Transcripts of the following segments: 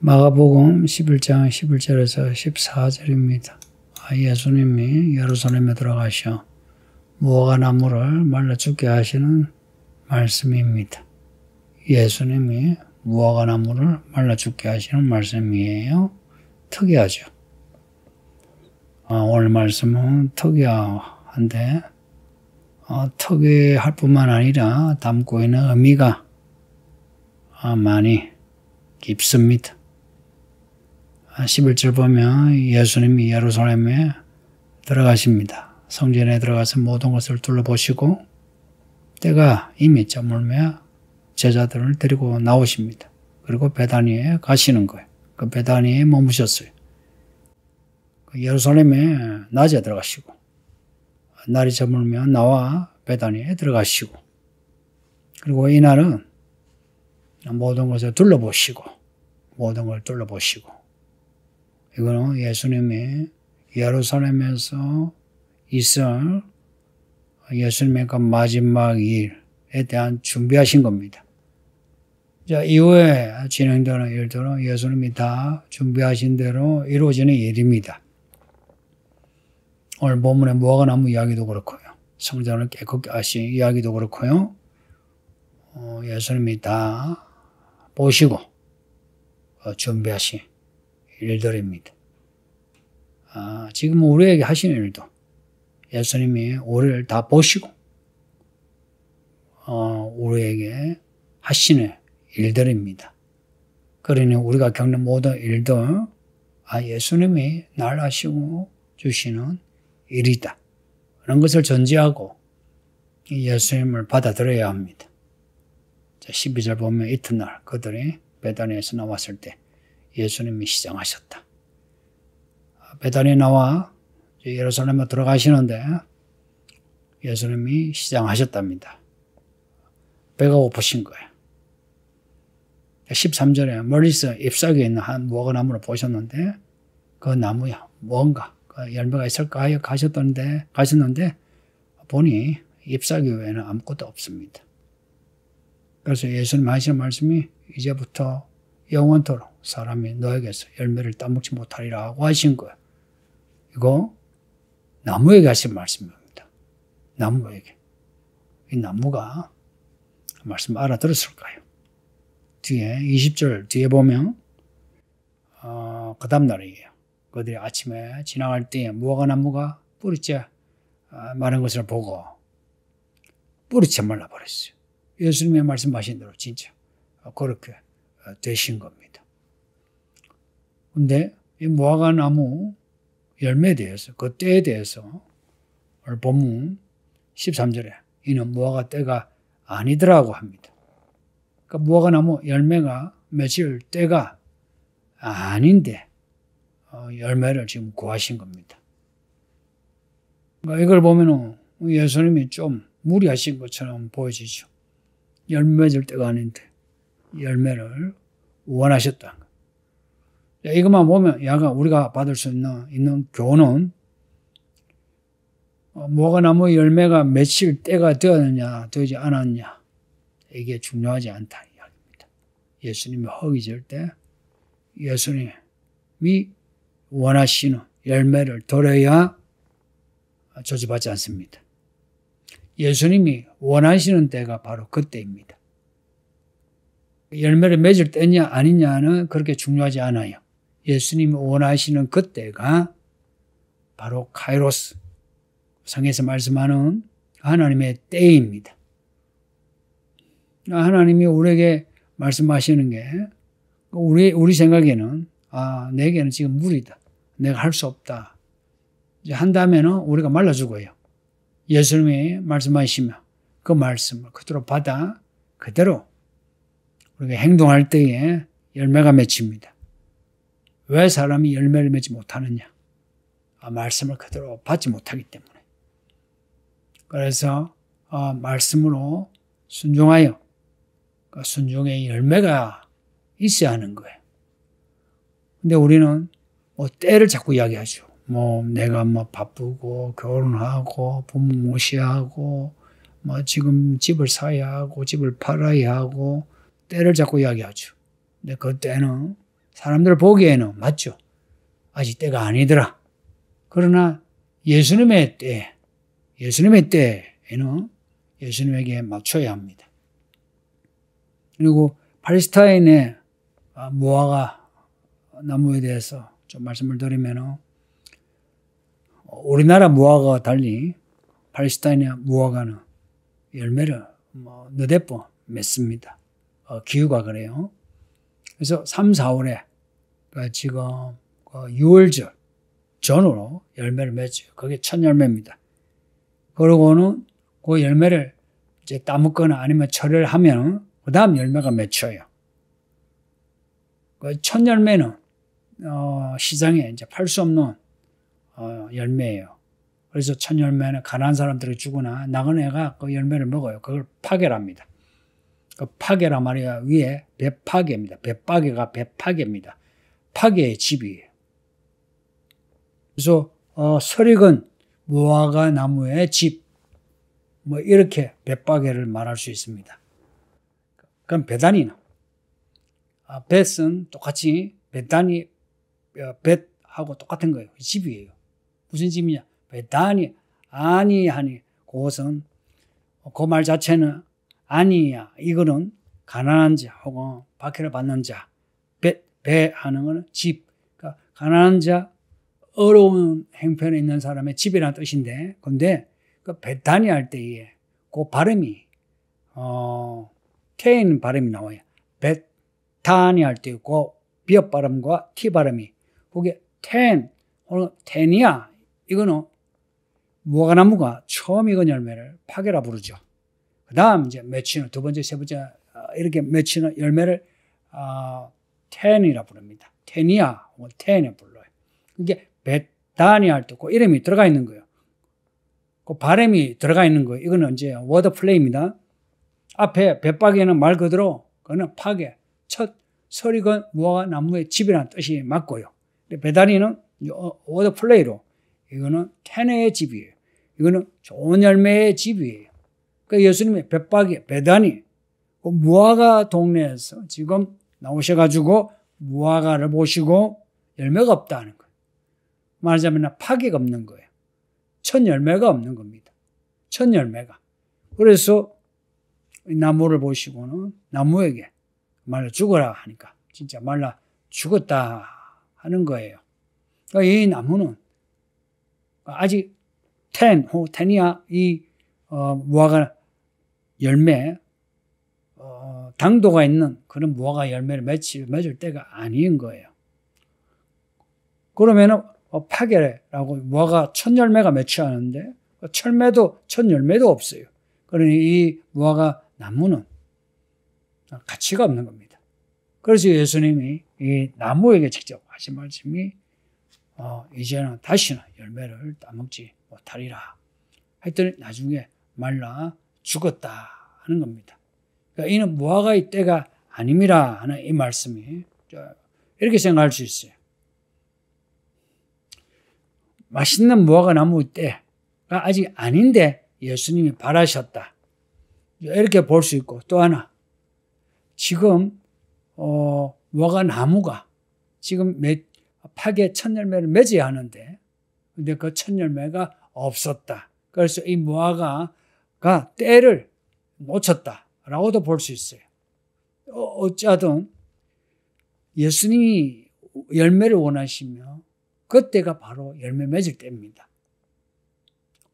마가복음 11장 11절에서 14절입니다. 예수님이 예루살렘에 들어가셔 무화과 나무를 말라 죽게 하시는 말씀입니다. 예수님이 무화과 나무를 말라 죽게 하시는 말씀이에요. 특이하죠. 오늘 말씀은 특이한데 특이할 뿐만 아니라 담고 있는 의미가 많이 깊습니다. 11절 보면 예수님이 예루살렘에 들어가십니다. 성전에 들어가서 모든 것을 둘러보시고 때가 이미 저물며 제자들을 데리고 나오십니다. 그리고 베다니에 가시는 거예요. 그 베다니에 머무셨어요. 예루살렘에 낮에 들어가시고 날이 저물면 나와 베다니에 들어가시고 그리고 이날은 모든 것을 둘러보시고 모든 걸 둘러보시고 이거는 예수님이 예루살렘에서 있을 예수님의 그 마지막 일에 대한 준비하신 겁니다. 자, 이후에 진행되는 일들은 예수님이 다 준비하신 대로 이루어지는 일입니다. 오늘 본문의 무화과 나무 이야기도 그렇고요. 성전을 깨끗게 하신 이야기도 그렇고요. 예수님이 다 보시고 준비하신 일들입니다. 지금 우리에게 하시는 일도 예수님이 우리를 다 보시고 우리에게 하시는 일들입니다. 그러니 우리가 겪는 모든 일들 예수님이 날 하시고 주시는 일이다. 그런 것을 전제하고 예수님을 받아들여야 합니다. 12절 보면 이튿날 그들이 베다니에서 나왔을 때 예수님이 시장하셨다. 베다니에 나와 예루살렘에 들어가시는데 예수님이 시장하셨답니다. 배가 고프신 거예요. 13절에 멀리서 잎사귀에 있는 한 무화과 나무를 보셨는데 그 나무야 뭔가 그 열매가 있을까 하여 가셨는데 보니 잎사귀 외에는 아무것도 없습니다. 그래서 예수님 하시는 말씀이 이제부터 영원토록 사람이 너에게서 열매를 따먹지 못하리라 하고 하신 거예요. 이거 나무에게 하신 말씀입니다. 나무에게. 이 나무가 말씀 알아들었을까요? 뒤에 20절 뒤에 보면 그 다음 날이에요. 그들이 아침에 지나갈 때에 무화과 나무가 뿌리째 마른 것을 보고 뿌리째 말라버렸어요. 예수님의 말씀하신 대로 진짜 그렇게 되신 겁니다. 근데 이 무화과 나무 열매에 대해서 그 때에 대해서 오늘 본문 13절에 이는 무화과 때가 아니더라고 합니다. 그러니까 무화과 나무 열매가 맺을 때가 아닌데 열매를 지금 구하신 겁니다. 그러니까 이걸 보면 예수님이 좀 무리하신 것처럼 보여지죠. 열매 맺을 때가 아닌데 열매를 원하셨다. 이것만 보면 약간 우리가 받을 수 있는 교훈은 무화과 나무 열매가 맺힐 때가 되었느냐 되지 않았냐 이게 중요하지 않다 이야기입니다. 예수님이 허기질 때 예수님이 원하시는 열매를 드려야 저주받지 않습니다. 예수님이 원하시는 때가 바로 그때입니다. 열매를 맺을 때냐 아니냐는 그렇게 중요하지 않아요. 예수님이 원하시는 그때가 바로 카이로스, 성에서 말씀하는 하나님의 때입니다. 하나님이 우리에게 말씀하시는 게 우리 생각에는 내게는 지금 무리다. 내가 할 수 없다. 이제 한다면 우리가 말라 죽어요. 예수님이 말씀하시면 그 말씀을 그대로 받아 그대로 우리가 행동할 때에 열매가 맺힙니다. 왜 사람이 열매를 맺지 못하느냐? 말씀을 그대로 받지 못하기 때문에. 그래서 말씀으로 순종하여 그 순종의 열매가 있어야 하는 거예요. 근데 우리는 때를 자꾸 이야기하죠. 내가 바쁘고 결혼하고 부모 모셔야 하고 지금 집을 사야 하고 집을 팔아야 하고 때를 자꾸 이야기하죠. 근데 그 때는 사람들 보기에는 맞죠. 아직 때가 아니더라. 그러나 예수님의 때에는 예수님에게 맞춰야 합니다. 그리고 팔레스타인의 무화과 나무에 대해서 좀 말씀을 드리면 우리나라 무화과와 달리 팔레스타인의 무화과는 열매를 너댓 번 맺습니다. 기후가 그래요. 그래서 3, 4월에 지금 6월절 전후로 열매를 맺어요. 그게 첫 열매입니다. 그러고는 그 열매를 이제 따먹거나 아니면 철을 하면 그 다음 열매가 맺혀요. 그 첫 열매는 시장에 이제 팔 수 없는 열매예요. 그래서 첫 열매는 가난한 사람들이 주거나 나그네가 그 열매를 먹어요. 그걸 파괴랍니다. 그 파괴란 말이야 위에 배파괴입니다. 배파괴가 배파괴입니다. 파괴의 집이에요. 그래서 설익은 무화과 나무의 집, 이렇게 배파괴를 말할 수 있습니다. 그럼 베다니는 벳은 똑같이 베다니 벳하고 똑같은 거예요. 집이에요. 무슨 집이냐? 베다니 아니하니 그것은 그 말 자체는 아니야. 이거는 가난한 자 혹은 박해를 받는 자. 배 하는 거는 집. 그러니까 가난한 자, 어려운 형편에 있는 사람의 집이라는 뜻인데, 근데 그 베다니 할 때에 그 발음이 테인 발음이 나와요. 베타니 할 때 그 비읍 발음과 티 발음이 그게 텐이야. 이거는 무화과나무가 처음 익은 열매를 파괴라 부르죠. 그 다음 이제 맺히는 두 번째, 세 번째 이렇게 맺히는 열매를 텐이라 부릅니다. 텐이야 혹은 텐에 불러요. 이게 베타니 할 때 그 이름이 들어가 있는 거예요. 그 발음이 들어가 있는 거예요. 이거는 이제 워드 플레이입니다. 앞에 뱃박이는 말 그대로 그거는 파괴, 첫 설익은 무화과 나무의 집이라는 뜻이 맞고요. 베다니는 워드 플레이로 이거는 텐의 집이에요. 이거는 좋은 열매의 집이에요. 그러니까 예수님이 벳박이, 베다니, 그 무화과 동네에서 지금 나오셔가지고 무화과를 보시고 열매가 없다는 거예요. 말하자면 파괴가 없는 거예요. 첫 열매가 없는 겁니다. 첫 열매가. 그래서 나무를 보시고는 나무에게 말라 죽어라 하니까 진짜 말라 죽었다 하는 거예요. 그러니까 이 나무는 아직 텐이야 이 무화과 열매 당도가 있는 그런 무화과 열매를 맺을 때가 아닌 거예요. 그러면은 파괴라고 무화과 첫 열매가 맺혀야 하는데 첫 열매도 없어요. 그러니 이 무화과 나무는 가치가 없는 겁니다. 그래서 예수님이 이 나무에게 직접 하신 말씀이 이제는 다시는 열매를 따먹지 못하리라 했더니 나중에 말라 죽었다 하는 겁니다. 그러니까 이는 무화과의 때가 아님이라 하는 이 말씀이 이렇게 생각할 수 있어요. 맛있는 무화과 나무 때가 아직 아닌데 예수님이 바라셨다. 이렇게 볼 수 있고 또 하나 지금 무화과 나무가 지금 파괴 첫 열매를 맺어야 하는데 근데 그 첫 열매가 없었다. 그래서 이 무화과가 때를 놓쳤다라고도 볼 수 있어요. 어쩌든 예수님이 열매를 원하시며 그때가 바로 열매 맺을 때입니다.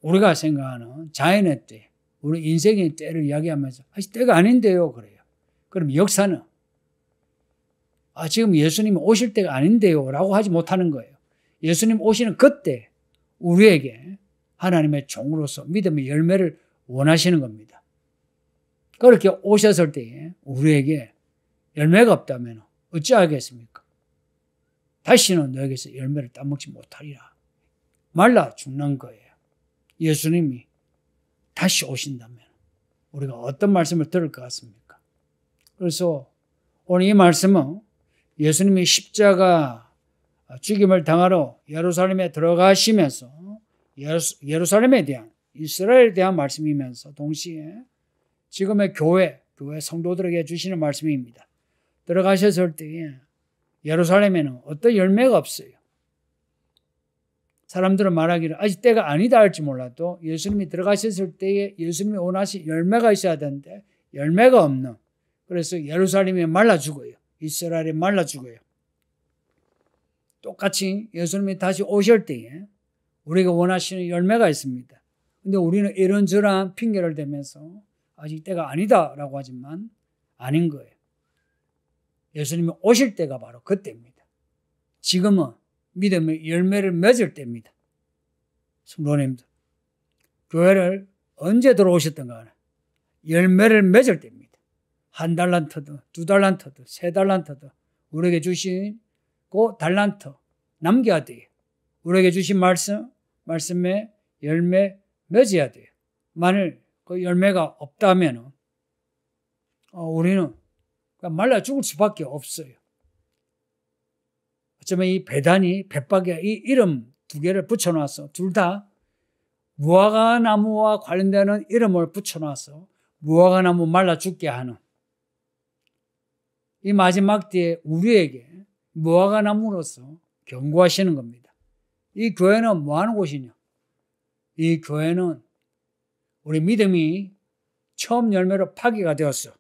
우리가 생각하는 자연의 때, 우리 인생의 때를 이야기하면서 아직 때가 아닌데요 그래요. 그럼 역사는 지금 예수님이 오실 때가 아닌데요 라고 하지 못하는 거예요. 예수님 오시는 그때 우리에게 하나님의 종으로서 믿음의 열매를 원하시는 겁니다. 그렇게 오셨을 때에 우리에게 열매가 없다면 어찌하겠습니까? 다시는 너에게서 열매를 따먹지 못하리라. 말라 죽는 거예요. 예수님이 다시 오신다면 우리가 어떤 말씀을 들을 것 같습니까? 그래서 오늘 이 말씀은 예수님이 십자가 죽임을 당하러 예루살렘에 들어가시면서 예루살렘에 대한 이스라엘에 대한 말씀이면서 동시에 지금의 교회 성도들에게 주시는 말씀입니다. 들어가셨을 때에 예루살렘에는 어떤 열매가 없어요. 사람들은 말하기를 아직 때가 아니다 할지 몰라도 예수님이 들어가셨을 때에 예수님이 원하신 열매가 있어야 되는데 열매가 없는, 그래서 예루살렘이 말라 죽어요. 이스라엘이 말라 죽어요. 똑같이 예수님이 다시 오실 때에 우리가 원하시는 열매가 있습니다. 근데 우리는 이런저런 핑계를 대면서 아직 때가 아니다라고 하지만 아닌 거예요. 예수님이 오실 때가 바로 그때입니다. 지금은 믿음의 열매를 맺을 때입니다. 성도님들, 교회를 언제 들어오셨던가 하나 열매를 맺을 때입니다. 1달란트도 2달란트도 3달란트도 우리에게 주신 그 달란트 남겨야 돼요. 우리에게 주신 말씀에 열매 맺어야 돼요. 만일 그 열매가 없다면 우리는 말라 죽을 수밖에 없어요. 어쩌면 이 배단이 벳박에 이 이름 2개를 붙여놔서 둘 다 무화과나무와 관련되는 이름을 붙여놔서 무화과나무 말라 죽게 하는, 이 마지막 때에 우리에게 무화과나무로서 경고하시는 겁니다. 이 교회는 뭐 하는 곳이냐? 이 교회는 우리 믿음이 처음 열매로 파기가 되었어.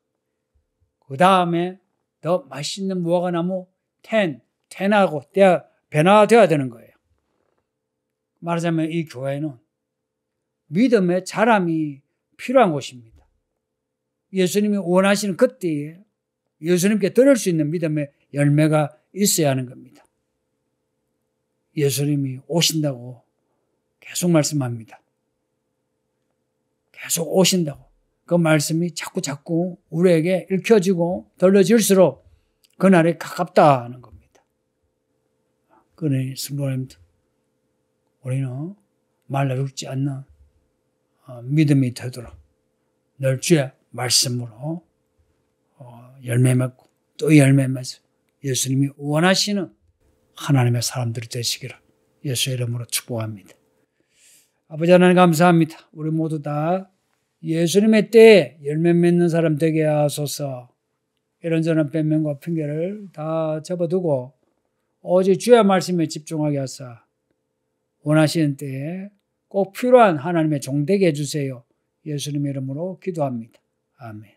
그 다음에 더 맛있는 무화과나무 텐하고 변화되어야 되는 거예요. 말하자면 이 교회는 믿음의 자람이 필요한 곳입니다. 예수님이 원하시는 그때에 예수님께 드릴 수 있는 믿음의 열매가 있어야 하는 겁니다. 예수님이 오신다고 계속 말씀합니다. 계속 오신다고. 그 말씀이 자꾸 우리에게 읽혀지고 들려질수록 그날이 가깝다는 겁니다. 그러니 성도님들, 우리는 말라 죽지 않는 믿음이 되도록 늘 주의 말씀으로 열매 맺고 또 열매 맺어 예수님이 원하시는 하나님의 사람들이 되시기를 예수의 이름으로 축복합니다. 아버지 하나님 감사합니다. 우리 모두 다 예수님의 때에 열매 맺는 사람 되게 하소서. 이런저런 변명과 핑계를 다 접어두고 오직 주의 말씀에 집중하게 하사 원하시는 때에 꼭 필요한 하나님의 종 되게 해주세요. 예수님의 이름으로 기도합니다. 아멘.